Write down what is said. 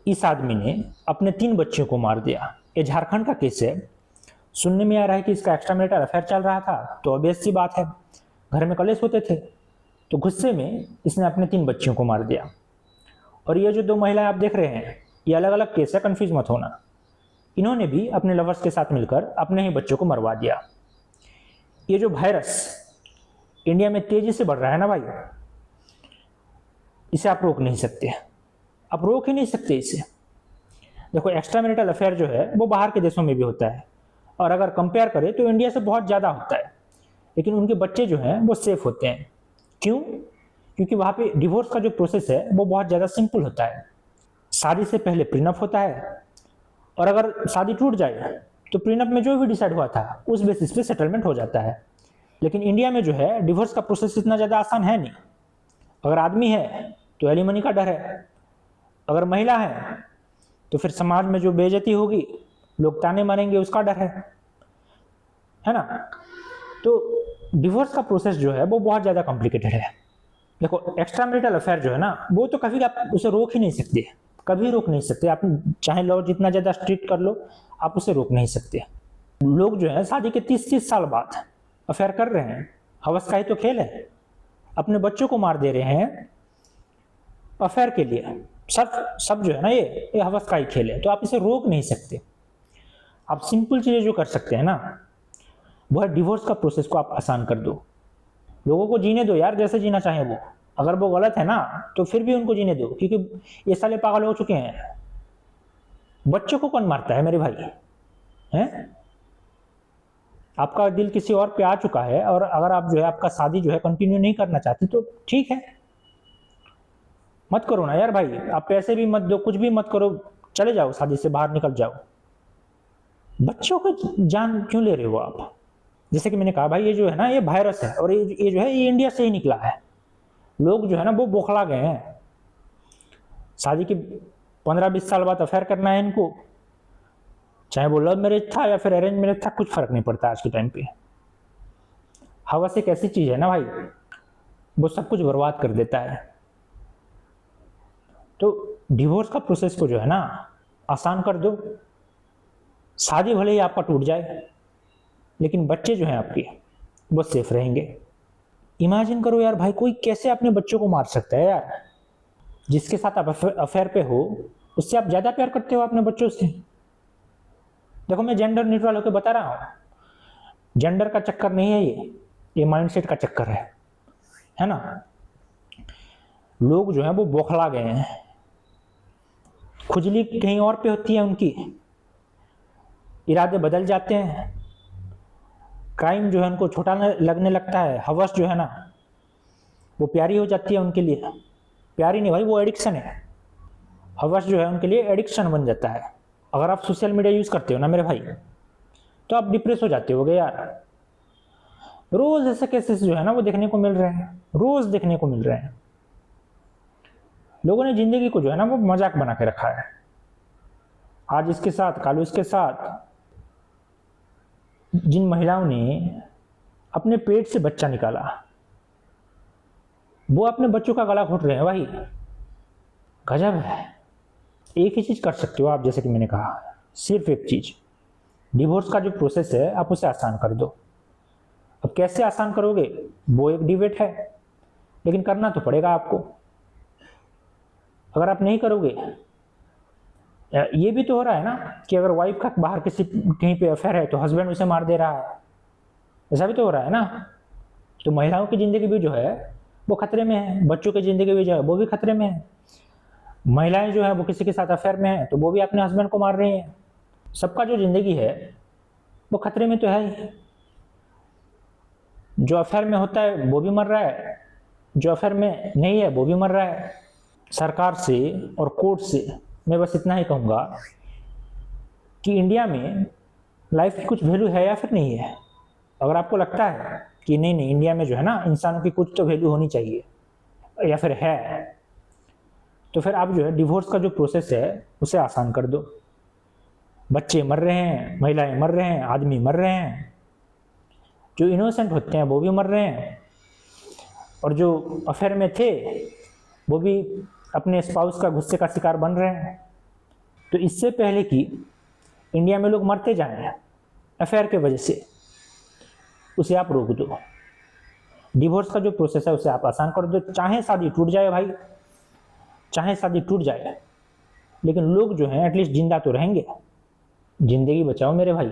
इस आदमी ने अपने 3 बच्चों को मार दिया। ये झारखंड का केस है। सुनने में आ रहा है कि इसका एक्स्ट्रा मैरिटल अफेयर चल रहा था, तो ऑब्वियस सी बात है, घर में कलेश होते थे, तो गुस्से में इसने अपने 3 बच्चियों को मार दिया। और ये जो 2 महिलाएं आप देख रहे हैं, ये अलग अलग केस है, कंफ्यूज मत होना। इन्होंने भी अपने लवर्स के साथ मिलकर अपने ही बच्चों को मरवा दिया। ये जो वायरस इंडिया में तेजी से बढ़ रहा है ना भाई, इसे आप रोक नहीं सकते, आप रोक ही नहीं सकते इसे। देखो, एक्स्ट्रा मैरिटल अफेयर जो है वो बाहर के देशों में भी होता है, और अगर कंपेयर करें तो इंडिया से बहुत ज़्यादा होता है, लेकिन उनके बच्चे जो हैं वो सेफ होते हैं। क्यों? क्योंकि वहाँ पे डिवोर्स का जो प्रोसेस है वो बहुत ज़्यादा सिंपल होता है। शादी से पहले प्रीनअप होता है, और अगर शादी टूट जाए तो प्रीनअप में जो भी डिसाइड हुआ था उस बेसिस पे सेटलमेंट हो जाता है। लेकिन इंडिया में जो है डिवोर्स का प्रोसेस इतना ज़्यादा आसान है नहीं। अगर आदमी है तो एलिमनी का डर है, अगर महिला है तो फिर समाज में जो बेइज्जती होगी, लोग ताने मारेंगे, उसका डर है ना। तो डिवोर्स का प्रोसेस जो है वो बहुत ज़्यादा कॉम्प्लिकेटेड है। देखो, एक्स्ट्रा मैरिटल अफेयर जो है ना, वो तो कभी आप उसे रोक ही नहीं सकते, कभी रोक नहीं सकते। आप चाहे लॉ जितना ज़्यादा स्ट्रिक्ट कर लो, आप उसे रोक नहीं सकते। लोग जो है शादी के 30-30 साल बाद अफेयर कर रहे हैं, हवस का ही तो खेल है। अपने बच्चों को मार दे रहे हैं अफेयर के लिए। सब जो है ना, ये हवस का ही खेल है, तो आप इसे रोक नहीं सकते। आप सिंपल चीज़ें जो कर सकते हैं ना, वो है डिवोर्स का प्रोसेस को आप आसान कर दो। लोगों को जीने दो यार, जैसे जीना चाहे वो। अगर वो गलत है ना तो फिर भी उनको जीने दो, क्योंकि ये साले पागल हो चुके हैं। बच्चों को कौन मारता है मेरे भाई? हैं? आपका दिल किसी और पे आ चुका है, और अगर आप जो है आपका शादी जो है कंटिन्यू नहीं करना चाहते तो ठीक है, मत करो ना यार भाई। आप पैसे भी मत दो, कुछ भी मत करो, चले जाओ, शादी से बाहर निकल जाओ। बच्चों को जान क्यों ले रहे हो आप? जैसे कि मैंने कहा भाई, ये जो है ना, ये वायरस है, और ये जो है ये इंडिया से ही निकला है। लोग जो है ना वो बौखला गए हैं। शादी के 15-20 साल बाद अफेयर करना है इनको, चाहे वो लव मैरिज था या फिर अरेंज मैरिज था, कुछ फर्क नहीं पड़ता आज के टाइम पे। हवस एक ऐसी चीज है ना भाई, वो सब कुछ बर्बाद कर देता है। तो डिवोर्स का प्रोसेस को जो है ना आसान कर दो। शादी भले ही आपका टूट जाए, लेकिन बच्चे जो हैं आपके वो सेफ रहेंगे। इमेजिन करो यार भाई, कोई कैसे अपने बच्चों को मार सकता है यार? जिसके साथ आप अफेयर पे हो, उससे आप ज्यादा प्यार करते हो अपने बच्चों से। देखो, मैं जेंडर न्यूट्रल होकर बता रहा हूँ, जेंडर का चक्कर नहीं है ये माइंडसेट का चक्कर है ना। लोग जो है वो बौखला गए हैं, खुजली कहीं और पे होती है उनकी, इरादे बदल जाते हैं, क्राइम जो है उनको छोटा लगने लगता है, हवस जो है ना वो प्यारी हो जाती है उनके लिए। प्यारी नहीं भाई, वो एडिक्शन है। हवस जो है उनके लिए एडिक्शन बन जाता है। अगर आप सोशल मीडिया यूज करते हो ना मेरे भाई, तो आप डिप्रेस हो जाते होगे यार। रोज ऐसे केसेस जो है ना वो देखने को मिल रहे हैं, रोज देखने को मिल रहे हैं। लोगों ने जिंदगी को जो है ना वो मजाक बना के रखा है, आज इसके साथ कालू इसके साथ। जिन महिलाओं ने अपने पेट से बच्चा निकाला, वो अपने बच्चों का गला घोट रहे हैं भाई। गजब है। एक ही चीज कर सकते हो आप, जैसे कि मैंने कहा, सिर्फ एक चीज, डिवोर्स का जो प्रोसेस है आप उसे आसान कर दो। अब कैसे आसान करोगे वो एक डिबेट है, लेकिन करना तो पड़ेगा आपको। अगर आप नहीं करोगे, ये भी तो हो रहा है ना कि अगर वाइफ का बाहर किसी कहीं पे अफेयर है तो हस्बैंड उसे मार दे रहा है, ऐसा भी तो हो रहा है ना। तो महिलाओं की जिंदगी भी जो है वो खतरे में है, बच्चों की जिंदगी भी जो है वो भी खतरे में है। महिलाएं जो है वो किसी के साथ अफेयर में है तो वो भी अपने हस्बैंड को मार रही हैं। सबका जो जिंदगी है वो खतरे में तो है ही। जो अफेयर में होता है वो भी मर रहा है, जो अफेयर में नहीं है वो भी मर रहा है। सरकार से और कोर्ट से मैं बस इतना ही कहूँगा कि इंडिया में लाइफ की कुछ वैल्यू है या फिर नहीं है। अगर आपको लगता है कि नहीं इंडिया में जो है ना इंसानों की कुछ तो वैल्यू होनी चाहिए या फिर है, तो फिर आप जो है डिवोर्स का जो प्रोसेस है उसे आसान कर दो। बच्चे मर रहे हैं, महिलाएं मर रहे हैं, आदमी मर रहे हैं, जो इनोसेंट होते हैं वो भी मर रहे हैं, और जो अफेयर में थे वो भी अपने स्पाउस का गुस्से का शिकार बन रहे हैं। तो इससे पहले कि इंडिया में लोग मरते जाएं अफेयर के वजह से, उसे आप रोक दो। डिवोर्स का जो प्रोसेस है उसे आप आसान कर दो। चाहे शादी टूट जाए भाई, चाहे शादी टूट जाए, लेकिन लोग जो हैं एटलीस्ट जिंदा तो रहेंगे। जिंदगी बचाओ मेरे भाई।